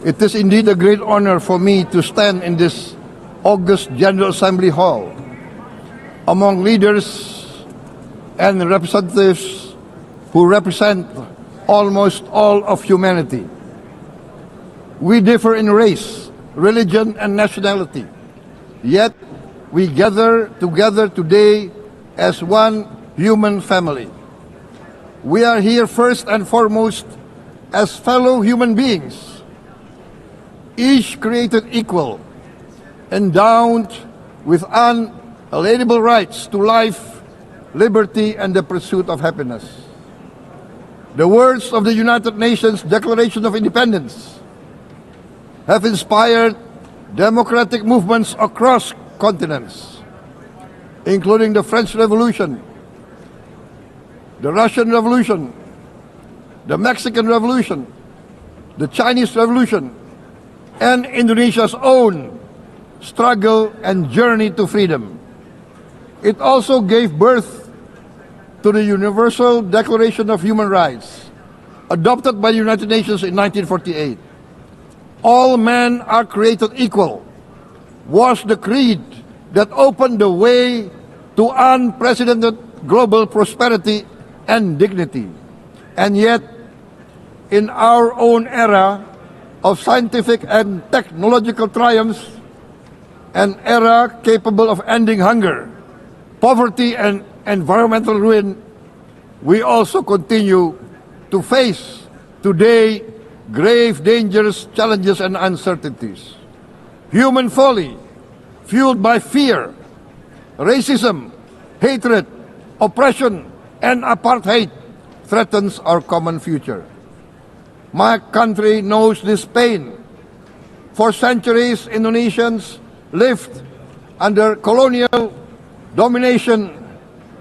It is indeed a great honor for me to stand in this August General Assembly Hall among leaders and representatives who represent almost all of humanity. We differ in race, religion, and nationality, yet we gather together today as one human family. We are here first and foremost as fellow human beings, each created equal, endowed with unalienable rights to life, liberty, and the pursuit of happiness. The words of the United Nations Declaration of Independence have inspired democratic movements across continents, including the French Revolution, the Russian Revolution, the Mexican Revolution, the Chinese Revolution, and Indonesia's own struggle and journey to freedom. It also gave birth to the Universal Declaration of Human Rights, adopted by the United Nations in 1948. All men are created equal was the creed that opened the way to unprecedented global prosperity and dignity. And yet, in our own era of scientific and technological triumphs, an era capable of ending hunger, poverty, and environmental ruin, we also continue to face today grave dangers, challenges, and uncertainties. Human folly, fueled by fear, racism, hatred, oppression, and apartheid, threatens our common future. My country knows this pain. For centuries, Indonesians lived under colonial domination,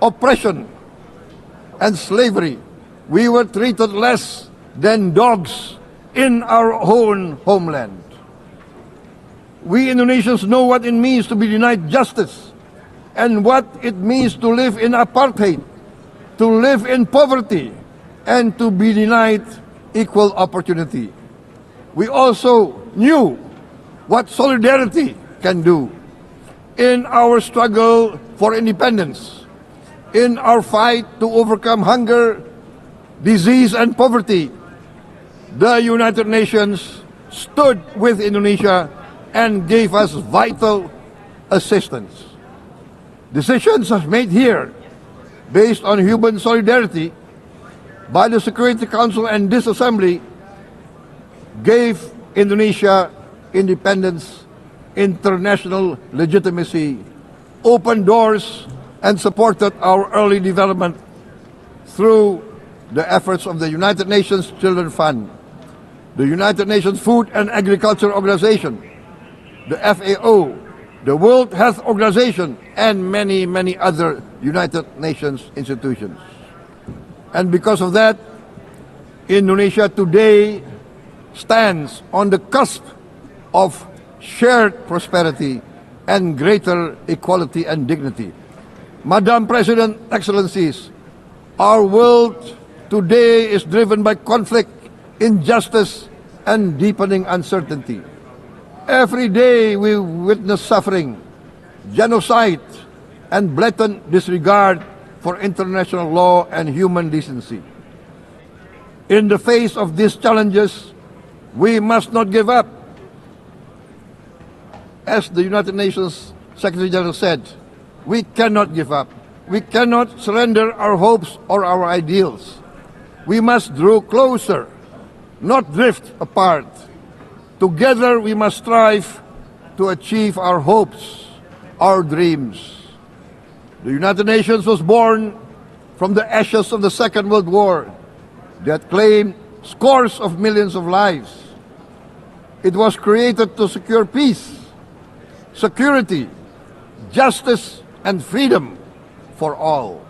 oppression, and slavery. We were treated less than dogs in our own homeland. We Indonesians know what it means to be denied justice and what it means to live in apartheid, to live in poverty, and to be denied equal opportunity. We also knew what solidarity can do in our struggle for independence, in our fight to overcome hunger, disease, and poverty. The United Nations stood with Indonesia and gave us vital assistance. Decisions made here based on human solidarity by the Security Council and this Assembly gave Indonesia independence, international legitimacy, opened doors, and supported our early development through the efforts of the United Nations Children Fund, the United Nations Food and Agriculture Organization, the FAO, the World Health Organization, and many, many other United Nations institutions. And because of that, Indonesia today stands on the cusp of shared prosperity and greater equality and dignity. Madam President, Excellencies, our world today is driven by conflict, injustice, and deepening uncertainty. Every day we witness suffering, genocide, and blatant disregard for international law and human decency. In the face of these challenges, we must not give up. As the United Nations Secretary General said, we cannot give up. We cannot surrender our hopes or our ideals. We must draw closer, not drift apart. Together we must strive to achieve our hopes, our dreams. The United Nations was born from the ashes of the Second World War that claimed scores of millions of lives. It was created to secure peace, security, justice, and freedom for all.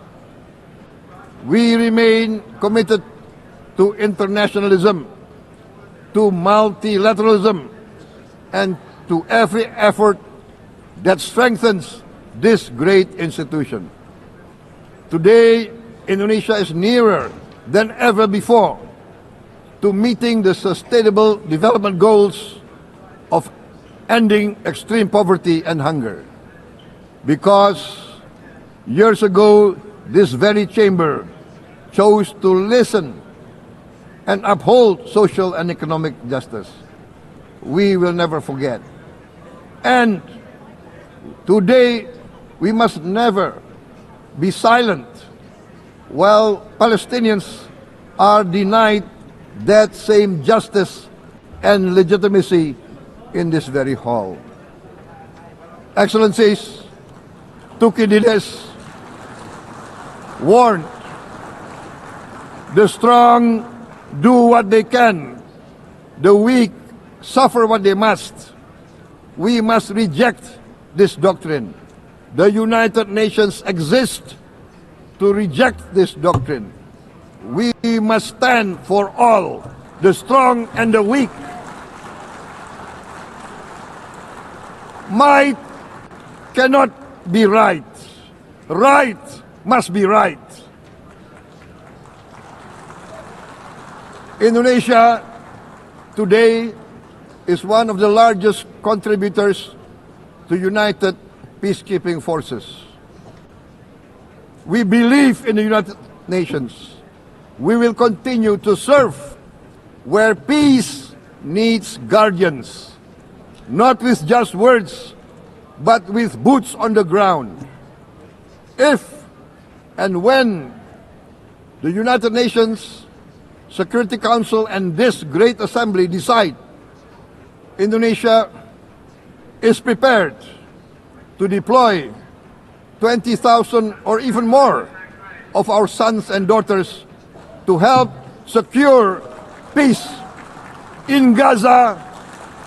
We remain committed to internationalism, to multilateralism, and to every effort that strengthens this great institution. Today, Indonesia is nearer than ever before to meeting the sustainable development goals of ending extreme poverty and hunger. Because years ago, this very chamber chose to listen and uphold social and economic justice. We will never forget. And today, we must never be silent while Palestinians are denied that same justice and legitimacy in this very hall. Excellencies, Thucydides warned, the strong do what they can, the weak suffer what they must. We must reject this doctrine. The United Nations exist to reject this doctrine. We must stand for all, the strong and the weak. Might cannot be right. Right must be right. Indonesia today is one of the largest contributors to United Peacekeeping Forces. We believe in the United Nations. We will continue to serve where peace needs guardians, not with just words, but with boots on the ground. If and when the United Nations Security Council and this great assembly decide Indonesia is prepared to deploy 20,000 or even more of our sons and daughters to help secure peace in Gaza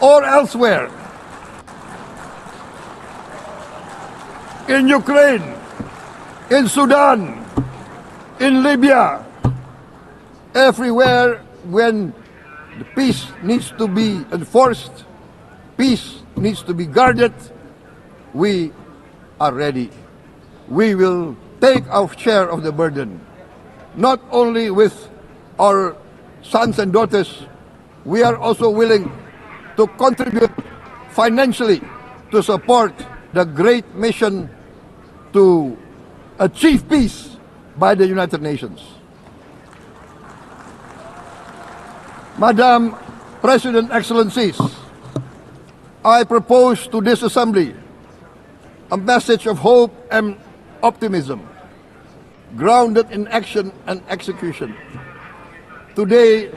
or elsewhere, in Ukraine, in Sudan, in Libya, everywhere when the peace needs to be enforced, peace needs to be guarded, we are ready. We will take our share of the burden, not only with our sons and daughters, we are also willing to contribute financially to support the great mission to achieve peace by the United Nations. Madam President, Excellencies, I propose to this Assembly a message of hope and optimism, grounded in action and execution. Today,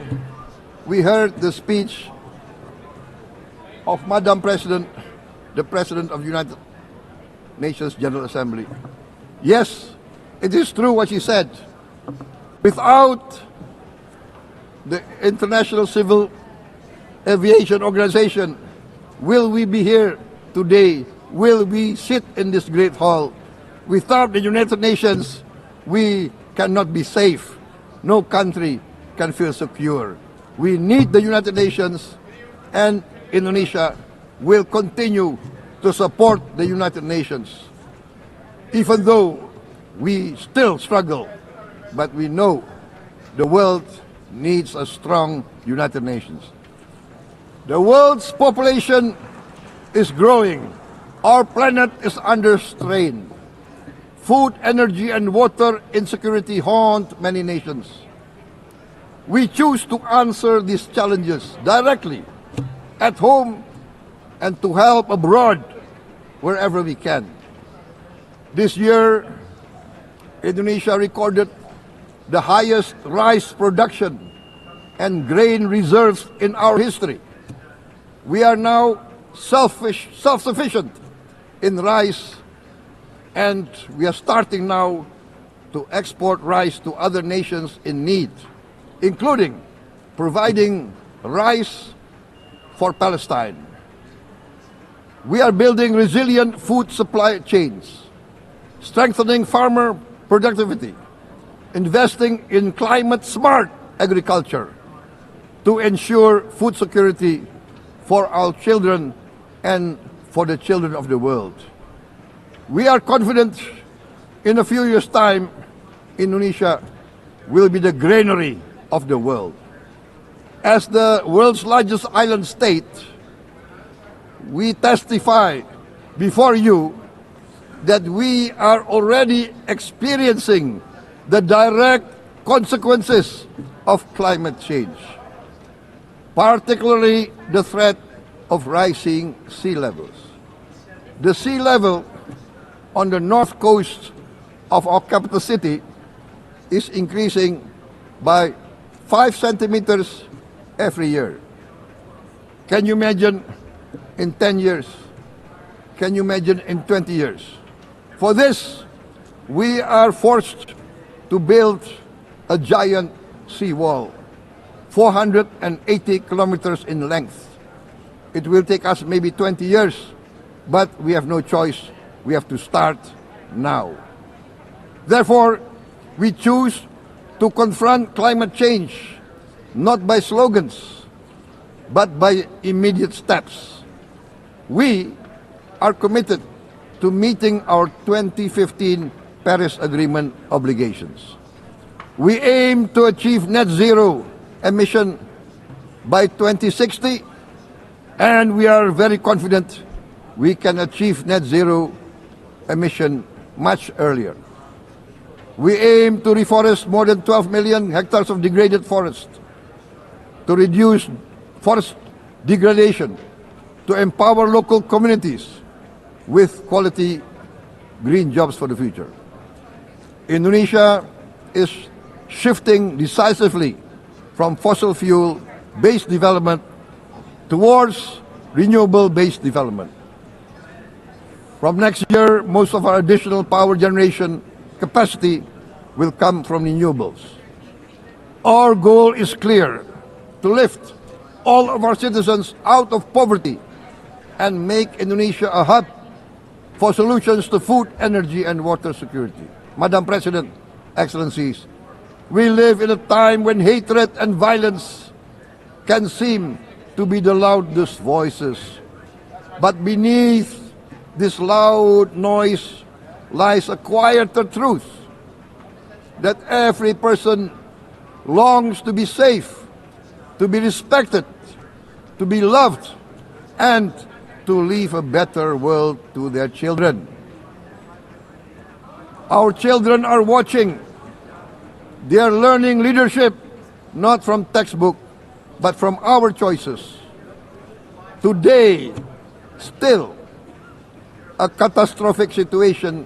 we heard the speech of Madam President, the President of the United Nations General Assembly. Yes, it is true what she said. Without the International Civil Aviation Organization, will we be here today? Will we sit in this great hall? Without the United Nations, we cannot be safe. No country can feel secure. We need the United Nations, and Indonesia will continue to support the United Nations. Even though we still struggle, but we know the world needs a strong United Nations. The world's population is growing. Our planet is under strain. Food, energy, and water insecurity haunt many nations. We choose to answer these challenges directly at home and to help abroad wherever we can. This year, Indonesia recorded the highest rice production and grain reserves in our history. We are now self-sufficient in rice, and we are starting now to export rice to other nations in need, including providing rice for Palestine. We are building resilient food supply chains, strengthening farmer productivity, investing in climate-smart agriculture to ensure food security for our children and for the children of the world. We are confident in a few years' time, Indonesia will be the granary of the world. As the world's largest island state, we testify before you that we are already experiencing the direct consequences of climate change, particularly the threat of rising sea levels. The sea level on the north coast of our capital city is increasing by 5 centimeters every year. Can you imagine in 10 years? Can you imagine in 20 years? For this, we are forced to build a giant seawall, 480 kilometers in length. It will take us maybe 20 years, but we have no choice. We have to start now. Therefore, we choose to confront climate change not by slogans, but by immediate steps. We are committed to meeting our 2015 Paris Agreement obligations. We aim to achieve net zero emission by 2060, and we are very confident we can achieve net zero emission much earlier. We aim to reforest more than 12 million hectares of degraded forest, to reduce forest degradation, to empower local communities with quality green jobs for the future. Indonesia is shifting decisively from fossil fuel-based development towards renewable-based development. From next year, most of our additional power generation capacity will come from renewables. Our goal is clear: to lift all of our citizens out of poverty and make Indonesia a hub for solutions to food, energy, and water security. Madam President, Excellencies, we live in a time when hatred and violence can seem to be the loudest voices. But beneath this loud noise lies a quieter truth, that every person longs to be safe, to be respected, to be loved, and to leave a better world to their children. Our children are watching. They are learning leadership not from textbook, but from our choices. Today, still, a catastrophic situation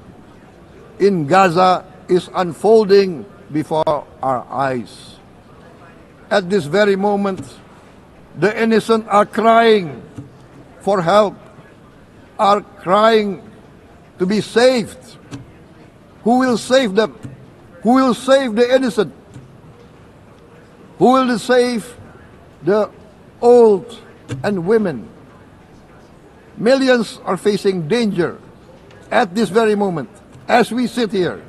in Gaza is unfolding before our eyes. At this very moment, the innocent are crying for help, are crying to be saved. Who will save them? Who will save the innocent? Who will save the old and women? Millions are facing danger at this very moment. As we sit here,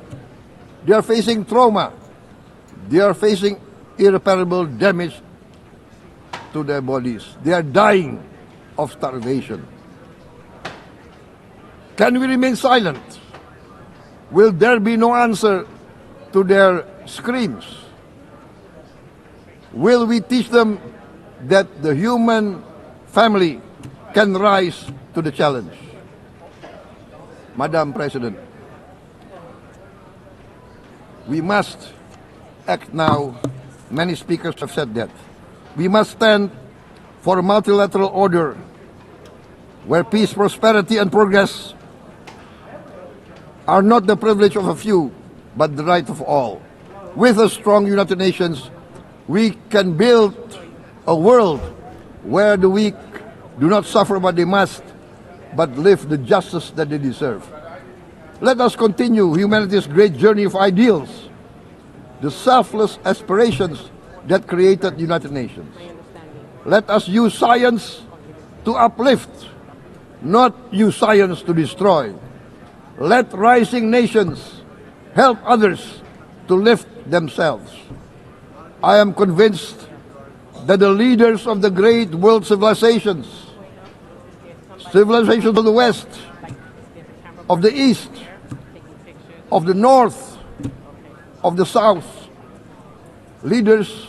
they are facing trauma. They are facing irreparable damage to their bodies. They are dying of starvation. Can we remain silent? Will there be no answer to their screams? Will we teach them that the human family can rise to the challenge? Madam President, we must act now. Many speakers have said that. We must stand for a multilateral order where peace, prosperity, and progress are not the privilege of a few, but the right of all. With a strong United Nations, we can build a world where the weak do not suffer what they must, but live the justice that they deserve. Let us continue humanity's great journey of ideals, the selfless aspirations that created the United Nations. Let us use science to uplift, not use science to destroy. Let rising nations help others to lift themselves. I am convinced that the leaders of the great world civilizations of the West, of the East, of the North, of the South, leaders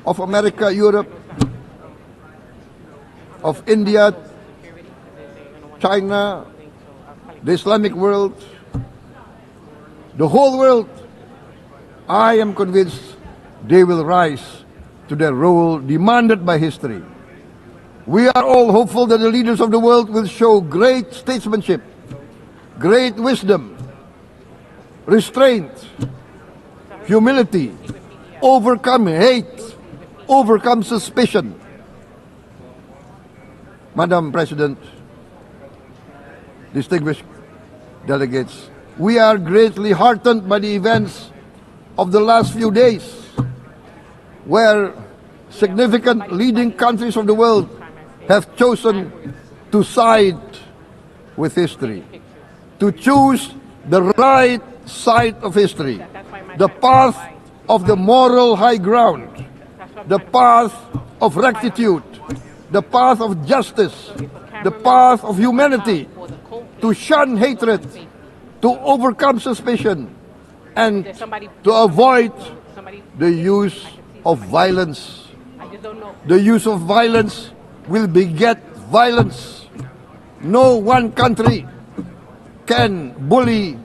of America, Europe, of India, China, the Islamic world, the whole world, I am convinced they will rise to their role demanded by history. We are all hopeful that the leaders of the world will show great statesmanship, great wisdom, restraint, humility, overcome hate, overcome suspicion. Madam President, distinguished delegates, we are greatly heartened by the events of the last few days, where significant leading countries of the world have chosen to side with history, to choose the right side of history, the path of the moral high ground, the path of rectitude, the path of justice, the path of humanity, to shun hatred, to overcome suspicion, and to avoid the use of violence. The use of violence will beget violence. No one country can bully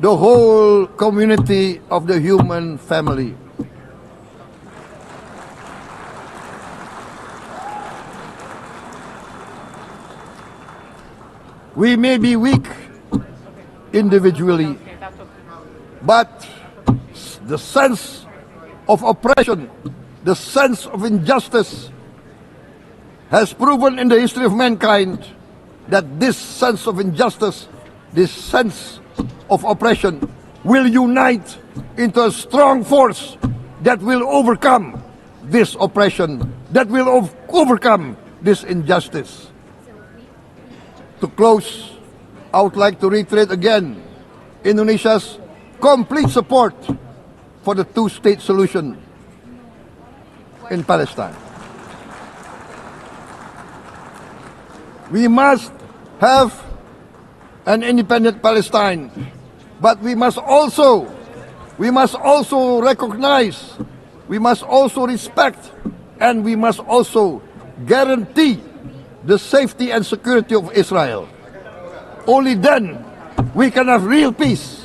the whole community of the human family. We may be weak individually, but the sense of oppression, the sense of injustice has proven in the history of mankind that this sense of injustice, this sense of oppression will unite into a strong force that will overcome this oppression, that will overcome this injustice. To close, I would like to reiterate again Indonesia's complete support for the two-state solution in Palestine. We must have an independent Palestine, but we must also recognize, we must also respect, and we must also guarantee the safety and security of Israel. Only then we can have real peace,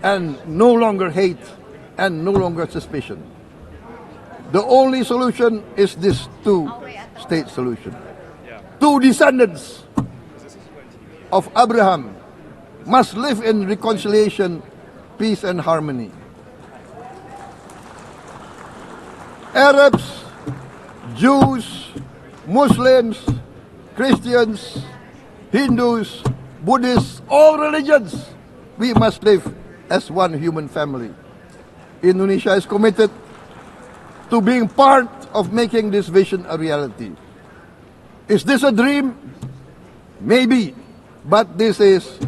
and no longer hate and no longer suspicion. The only solution is this two-state solution. Two descendants of Abraham must live in reconciliation, peace, and harmony. Arabs, Jews, Muslims, Christians, Hindus, Buddhists, all religions, we must live as one human family. Indonesia is committed to being part of making this vision a reality. Is this a dream? Maybe, but this is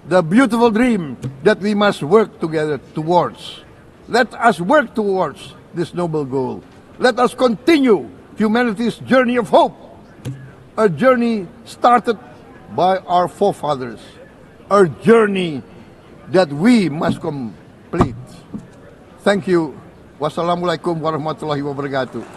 the beautiful dream that we must work together towards. Let us work towards this noble goal. Let us continue humanity's journey of hope, a journey started by our forefathers, a journey that we must complete. Thank you. Wassalamualaikum warahmatullahi wabarakatuh.